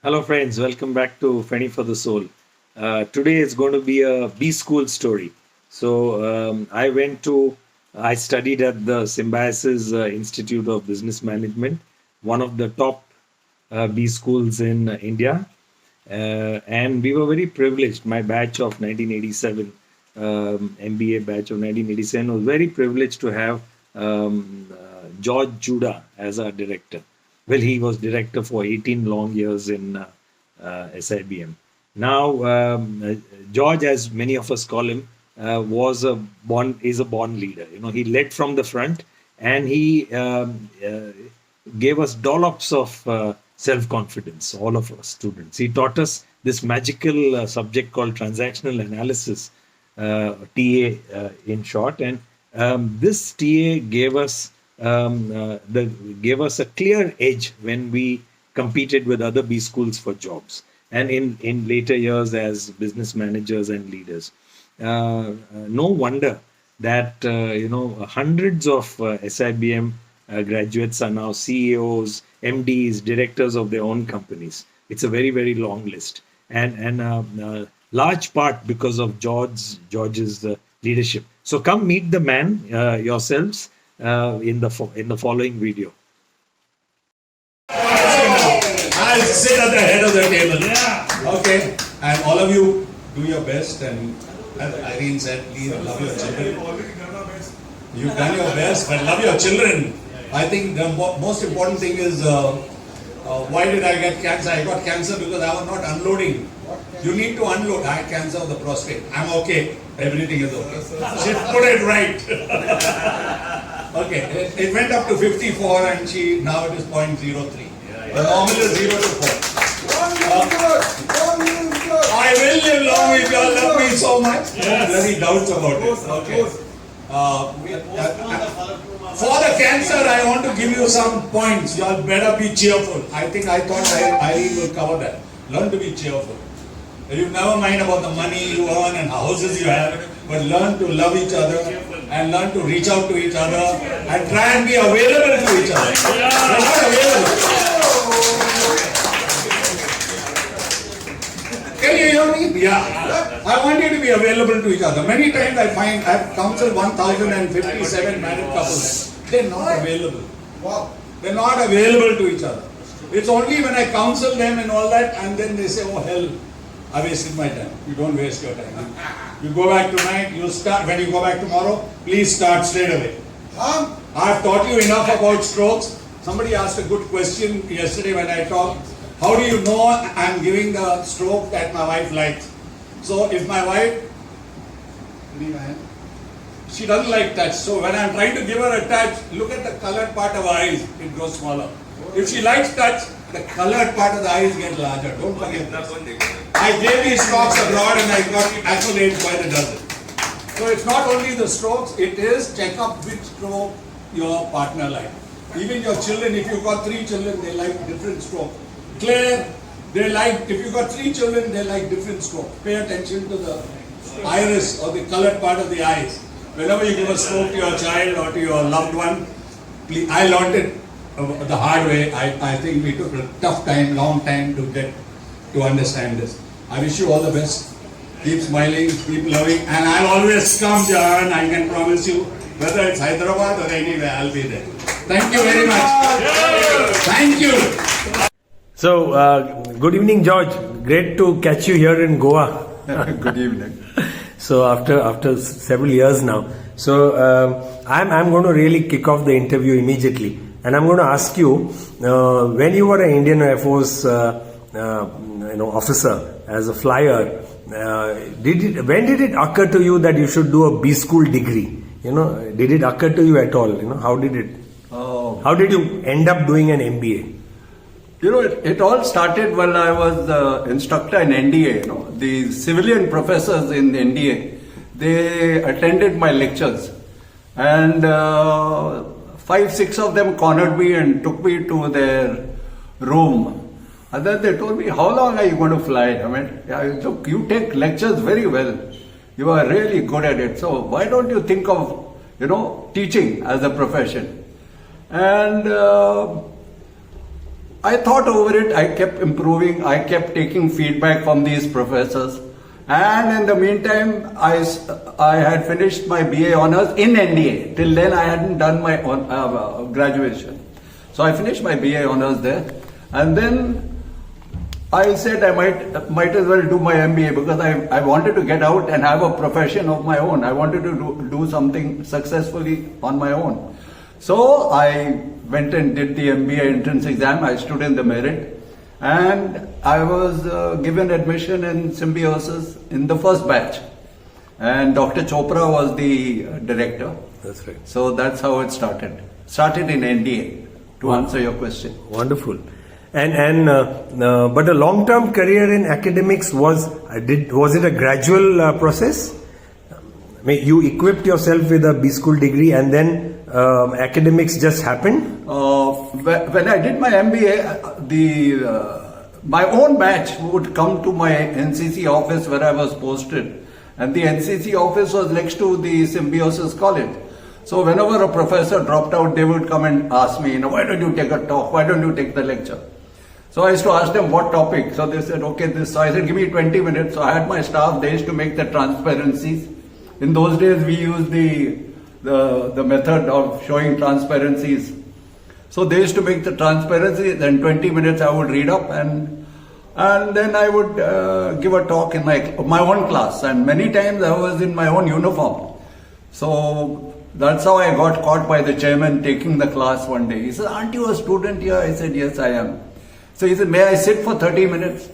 Hello, friends. Welcome back to Fenny for the Soul. Today is going to be a B school story. I studied at the Symbiosis Institute of Business Management, one of the top B schools in India. And we were very privileged. My batch of 1987, MBA batch of 1987, was very privileged to have George Judah as our director. Well, he was director for 18 long years in SIBM. Now, George, as many of us call him, is a born leader. You know, he led from the front, and he gave us dollops of self-confidence, all of us students. He taught us this magical subject called transactional analysis, TA in short, and this TA gave us a clear edge when we competed with other B schools for jobs, and in later years as business managers and leaders. No wonder that hundreds of SIBM graduates are now CEOs, MDs, directors of their own companies. It's a very, very long list, and large part because of George's leadership. So come meet the man yourselves in the following video. I'll sit at the head of the table. Yeah. Okay. And all of you do your best. And as Irene said, please love your children. You've done your best, but love your children. I think the most important thing is why did I get cancer? I got cancer because I was not unloading. You need to unload. I had cancer of the prostate. I'm okay. Everything is okay. She put it right. Okay, it went up to 54 and now it is 0.03. The normal is 0 to 4. I will live long if you all love me so much. Yes. Very doubts about it. Okay. For the cancer, I want to give you some points. You all better be cheerful. I thought Irene will cover that. Learn to be cheerful. You never mind about the money you earn and houses you have, but learn to love each other and learn to reach out to each other and try and be available to each other. You're not available. Can you hear me? Yeah. I want you to be available to each other. Many times I find I've counseled 1,057 married couples. They're not available. Wow. They're not available to each other. It's only when I counsel them and all that, and then they say, oh hell, I wasted my time. You don't waste your time. You go back tonight, you start. When you go back tomorrow, please start straight away. I've taught you enough about strokes. Somebody asked a good question yesterday when I talked. How do you know I'm giving the stroke that my wife likes? So if my wife, she doesn't like touch. So when I'm trying to give her a touch, look at the colored part of her eyes. It grows smaller. If she likes touch, the colored part of the eyes get larger. Don't forget that. I gave these strokes abroad and I got accolades by the dozen. So it's not only the strokes, it is check up which stroke your partner likes. Even your children, if you've got 3 children, they like different strokes. Claire, if you've got 3 children, they like different strokes. Pay attention to the iris or the colored part of the eyes. Whenever you give a stroke to your child or to your loved one, please, I learned it the hard way. I think we took a tough time, long time to understand this. I wish you all the best. Keep smiling, keep loving, and I'll always come, John. I can promise you, whether it's Hyderabad or anywhere, I'll be there. Thank you very much. Thank you. So, good evening, George. Great to catch you here in Goa. Good evening. So after several years now, so I'm going to really kick off the interview immediately, and I'm going to ask you, when you were an Indian Air Force officer as a flyer, when did it occur to you that you should do a B school degree? Did it occur to you at all? How did it? How did you end up doing an MBA? It all started when I was the instructor in NDA. The civilian professors in NDA, they attended my lectures, and 5-6 of them cornered me and took me to their room. And then they told me, how long are you going to fly? I mean, look, you take lectures very well. You are really good at it. So why don't you think of, teaching as a profession? And I thought over it, I kept improving, I kept taking feedback from these professors. And in the meantime, I had finished my BA honors in NDA. Till then, I hadn't done my graduation. So I finished my BA honors there. And then I said I might as well do my MBA, because I wanted to get out and have a profession of my own. I wanted to do something successfully on my own. So I went and did the MBA entrance exam. I stood in the merit. And I was given admission in Symbiosis in the first batch. And Dr. Chopra was the director. That's right. So that's how it started. Started in NDA, to answer your question. Wonderful. But a long-term career in academics was it a gradual process? I mean, you equipped yourself with a B school degree and then academics just happened? When I did my MBA, my own batch would come to my NCC office where I was posted. And the NCC office was next to the Symbiosis college. So whenever a professor dropped out, they would come and ask me, why don't you take a talk? Why don't you take the lecture? So I used to ask them what topic. So they said, okay, this. So I said, give me 20 minutes. So I had my staff, they used to make the transparencies. In those days, we used the method of showing transparencies. So they used to make the transparency, then 20 minutes I would read up and then I would give a talk in my own class. And many times I was in my own uniform. So that's how I got caught by the chairman taking the class one day. He said, aren't you a student here? I said, yes, I am. So he said, may I sit for 30 minutes?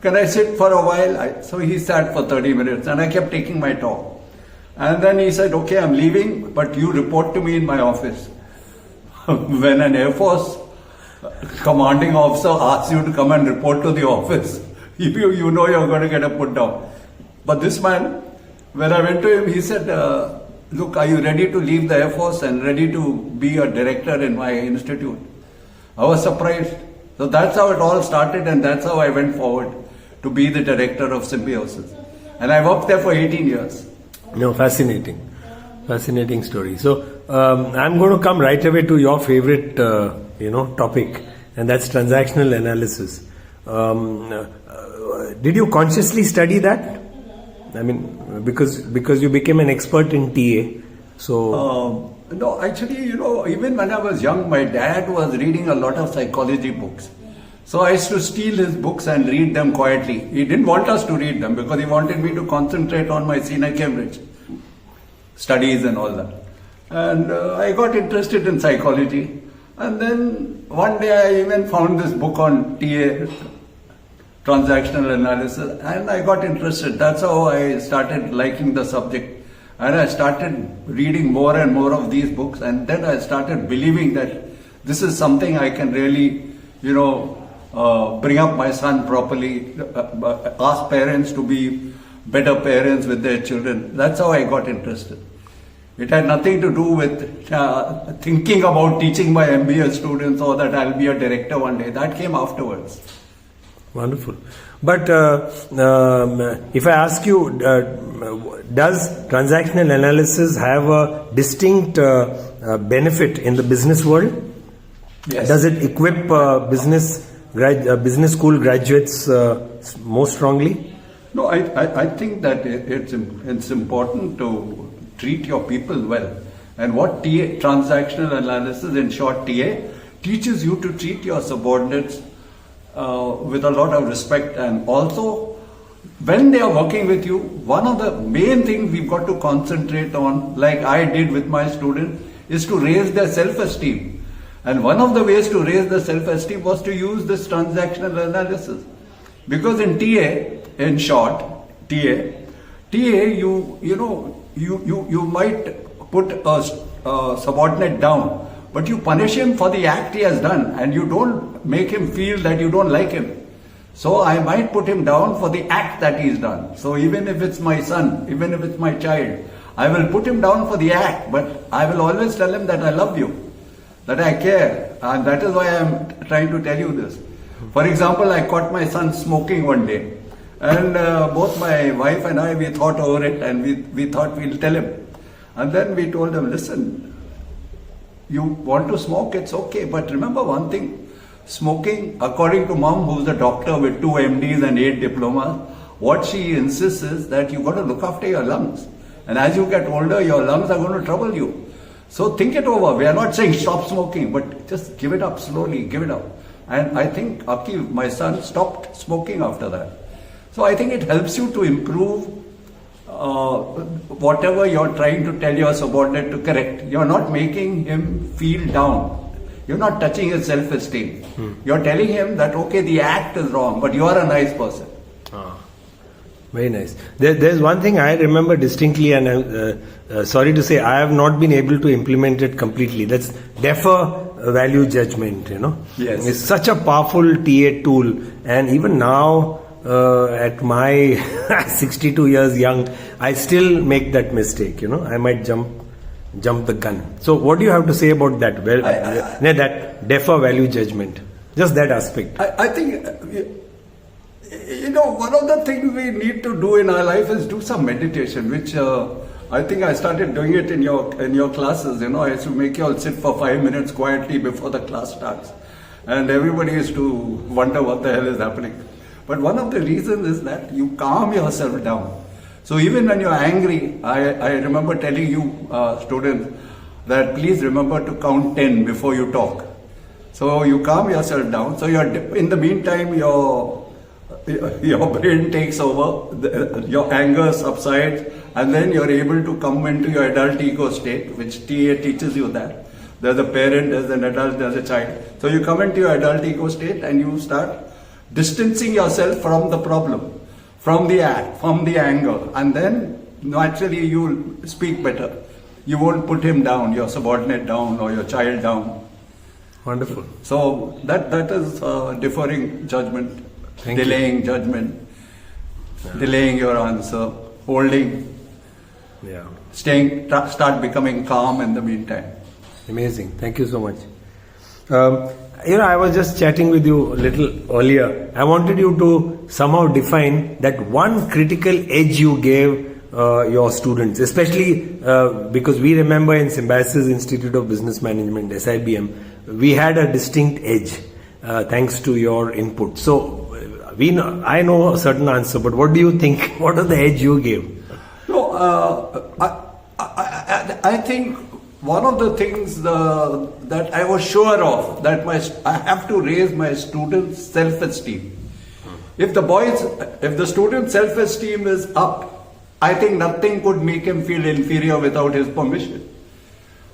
Can I sit for a while? So he sat for 30 minutes and I kept taking my talk. And then he said, okay, I'm leaving, but you report to me in my office. When an Air Force commanding officer asks you to come and report to the office, you know you're going to get a put down. But this man, when I went to him, he said, look, are you ready to leave the Air Force and ready to be a director in my institute? I was surprised. So that's how it all started, and that's how I went forward to be the director of Symbiosis. And I worked there for 18 years. No, fascinating. Fascinating story. So I'm going to come right away to your favorite, topic, and that's transactional analysis. Did you consciously study that? I mean, because you became an expert in TA. So no, actually, even when I was young, my dad was reading a lot of psychology books. So I used to steal his books and read them quietly. He didn't want us to read them because he wanted me to concentrate on my senior Cambridge studies and all that. And I got interested in psychology. And then one day I even found this book on TA, transactional analysis, and I got interested. That's how I started liking the subject. And I started reading more and more of these books, and then I started believing that this is something I can really, bring up my son properly, ask parents to be better parents with their children. That's how I got interested. It had nothing to do with thinking about teaching my MBA students or that I'll be a director one day. That came afterwards. Wonderful. But if I ask you, does transactional analysis have a distinct benefit in the business world? Yes. Does it equip business school graduates more strongly? No, I think that it's important to treat your people well. And what transactional analysis, in short TA, teaches you to treat your subordinates with a lot of respect. And also, when they are working with you, one of the main things we've got to concentrate on, like I did with my students, is to raise their self-esteem. And one of the ways to raise the self-esteem was to use this transactional analysis. Because in TA, in short, TA, you might put a subordinate down, but you punish him for the act he has done, and you don't make him feel that you don't like him. So I might put him down for the act that he's done. So even if it's my son, even if it's my child, I will put him down for the act, but I will always tell him that I love you, that I care, and that is why I am trying to tell you this. For example, I caught my son smoking one day, and both my wife and I, we thought over it, and we thought we'll tell him. And then we told him, listen, you want to smoke, it's okay, but remember one thing, smoking, according to mom, who's a doctor with 2 MDs and 8 diplomas, what she insists is that you've got to look after your lungs. And as you get older, your lungs are going to trouble you. So think it over. We are not saying stop smoking, but just give it up slowly, give it up. And I think Akif, my son, stopped smoking after that. So I think it helps you to improve whatever you're trying to tell your subordinate to correct. You're not making him feel down. You're not touching his self-esteem. You're telling him that, okay, the act is wrong, but you are a nice person. Very nice. There's one thing I remember distinctly, and I'm sorry to say I have not been able to implement it completely. That's defer value judgment, Yes. It's such a powerful TA tool, and even now at my 62 years young, I still make that mistake, I might jump the gun. So what do you have to say about that? Well, that defer value judgment, just that aspect. I think, one of the things we need to do in our life is do some meditation, which I think I started doing it in your classes. I used to make you all sit for 5 minutes quietly before the class starts, and everybody used to wonder what the hell is happening. But one of the reasons is that you calm yourself down. So even when you're angry, I remember telling you students that please remember to count 10 before you talk. So you calm yourself down. So in the meantime, your brain takes over, your anger subsides, and then you're able to come into your adult ego state, which TA teaches you that. There's a parent, there's an adult, there's a child. So you come into your adult ego state and you start distancing yourself from the problem, from the act, from the anger, and then naturally you'll speak better. You won't put him down, your subordinate down, or your child down. Wonderful. So that is deferring judgment, delaying judgment, delaying your answer, holding, start becoming calm in the meantime. Amazing. Thank you so much. I was just chatting with you a little earlier. I wanted you to somehow define that one critical edge you gave your students, especially because we remember in Symbiosis Institute of Business Management, SIBM, we had a distinct edge thanks to your input. So I know a certain answer, but what do you think? What is the edge you gave? No, I think one of the things that I was sure of, that I have to raise my students' self-esteem. If the student's self-esteem is up, I think nothing could make him feel inferior without his permission.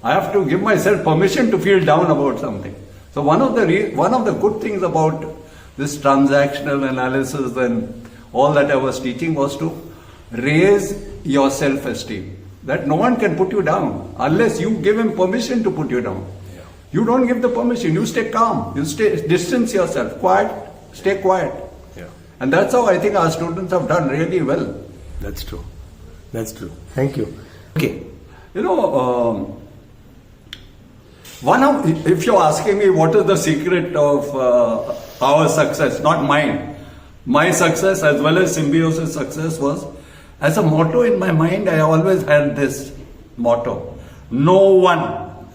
I have to give myself permission to feel down about something. So one of the good things about this transactional analysis and all that I was teaching was to raise your self-esteem. That no one can put you down unless you give him permission to put you down. Yeah. You don't give the permission, you stay calm, distance yourself, stay quiet. Yeah. And that's how I think our students have done really well. That's true. Thank you. Okay. If you're asking me what is the secret of our success, not mine, my success as well as Symbiosis success was, as a motto in my mind, I always had this motto: no one,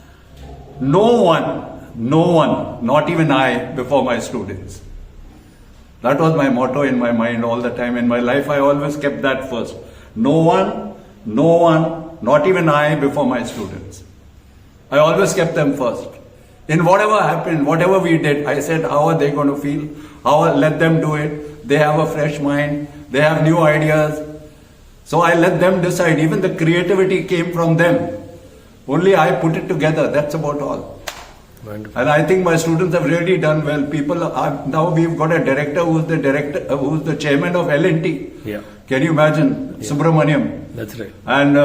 not even I, before my students. That was my motto in my mind all the time. In my life, I always kept that first. No one, not even I, before my students. I always kept them first. In whatever happened, whatever we did, I said, how are they going to feel? Let them do it. They have a fresh mind. They have new ideas. So I let them decide. Even the creativity came from them. Only I put it together. That's about all. Wonderful. And I think my students have really done well. Now we've got a director who's the chairman of L&T. Yeah. Can you imagine? Yeah. Subramaniam. That's right. And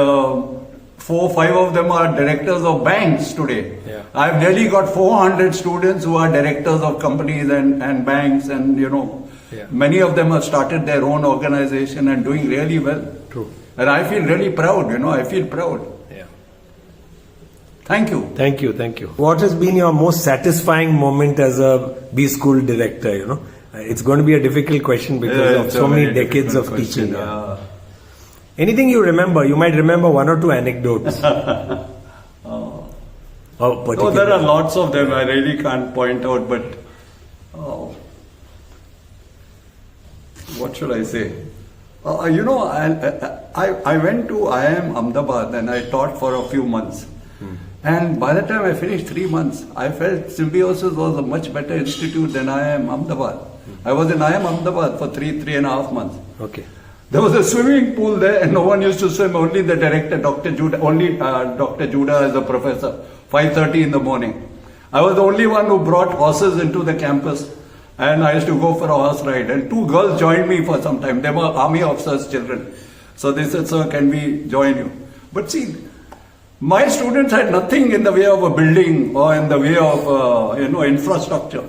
4 or 5 of them are directors of banks today. Yeah. I've nearly got 400 students who are directors of companies and banks, and many of them have started their own organization and doing really well. True. And I feel really proud, I feel proud. Yeah. Thank you. Thank you. What has been your most satisfying moment as a B school director, It's going to be a difficult question because of so many decades of teaching. Anything you remember? You might remember 1 or 2 anecdotes. There are lots of them. I really can't point out, but Oh, what should I say? You know, I went to IIM Ahmedabad and I taught for a few months. And by the time I finished 3 months, I felt Symbiosis was a much better institute than IIM Ahmedabad. I was in IIM Ahmedabad for 3.5 months. Okay. There was a swimming pool there and no one used to swim, only the director, Dr. Judah, only Dr. Judah as a professor, 5:30 in the morning. I was the only one who brought horses into the campus and I used to go for a horse ride. And 2 girls joined me for some time. They were army officers' children. So they said, "Sir, can we join you?" But see, my students had nothing in the way of a building or in the way of infrastructure.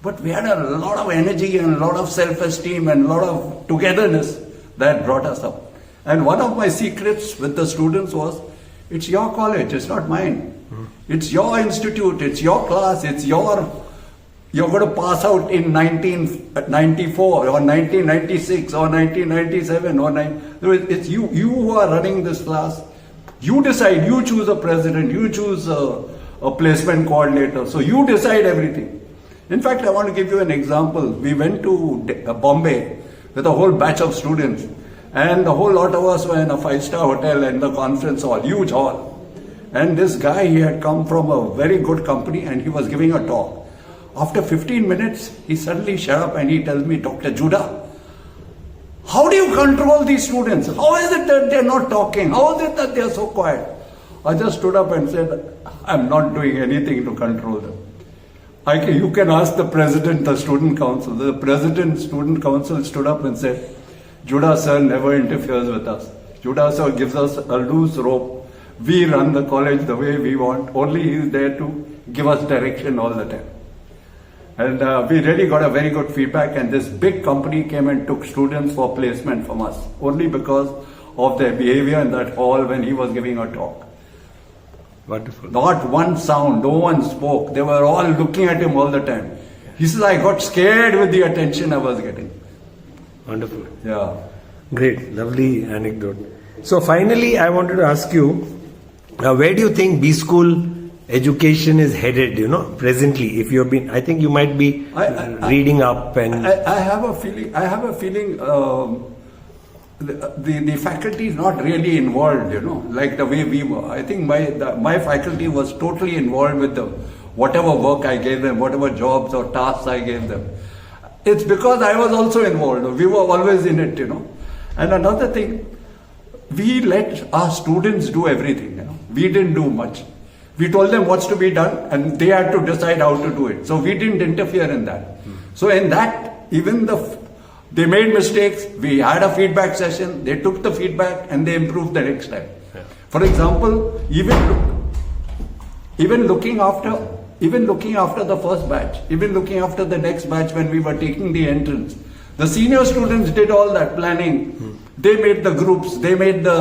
But we had a lot of energy and a lot of self-esteem and a lot of togetherness that brought us up. And one of my secrets with the students was, it's your college, it's not mine. It's your institute, it's your class, you're going to pass out in 1994 or 1996 or 1997 it's you who are running this class. You decide, you choose a president, you choose a placement coordinator. So you decide everything. In fact, I want to give you an example. We went to Bombay with a whole batch of students and the whole lot of us were in a 5-star hotel in the conference hall, huge hall. And this guy, he had come from a very good company and he was giving a talk. After 15 minutes, he suddenly shut up and he tells me, "Dr. Judah, how do you control these students? How is it that they're not talking? How is it that they're so quiet?" I just stood up and said, "I'm not doing anything to control them. You can ask the president, the student council." The president, student council stood up and said, "Judah sir never interferes with us. Judah sir gives us a loose rope. We run the college the way we want. Only he is there to give us direction all the time." And we really got a very good feedback, and this big company came and took students for placement from us, only because of their behavior in that hall when he was giving a talk. Wonderful. Not one sound, no one spoke. They were all looking at him all the time. He says, "I got scared with the attention I was getting." Wonderful. Yeah. Great. Lovely anecdote. So finally, I wanted to ask you, where do you think B school education is headed, presently? If you've been, I think you might be reading up and... I have a feeling the faculty is not really involved, like the way we were. I think my faculty was totally involved with whatever work I gave them, whatever jobs or tasks I gave them. It's because I was also involved. We were always in it, And another thing, we let our students do everything, We didn't do much. We told them what's to be done and they had to decide how to do it. So we didn't interfere in that. So in that, even they made mistakes, we had a feedback session, they took the feedback and they improved the next time. Yeah. For example, even looking after the first batch, even looking after the next batch when we were taking the entrance, the senior students did all that planning. They made the groups, they made the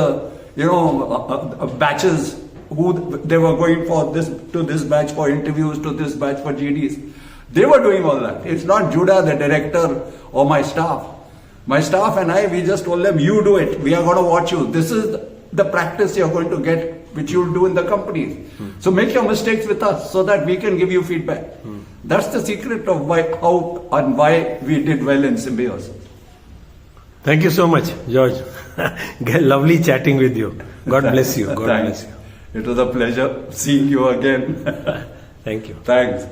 batches, who they were going for this batch for interviews, to this batch for GDs. They were doing all that. It's not Judah, the director, or my staff. My staff and I, we just told them, "You do it. We are going to watch you. This is the practice you're going to get, which you'll do in the companies. So make your mistakes with us so that we can give you feedback." That's the secret of why we did well in Symbiosis. Thank you so much, George. Lovely chatting with you. God bless you. God bless you. It was a pleasure seeing you again. Thank you. Thanks.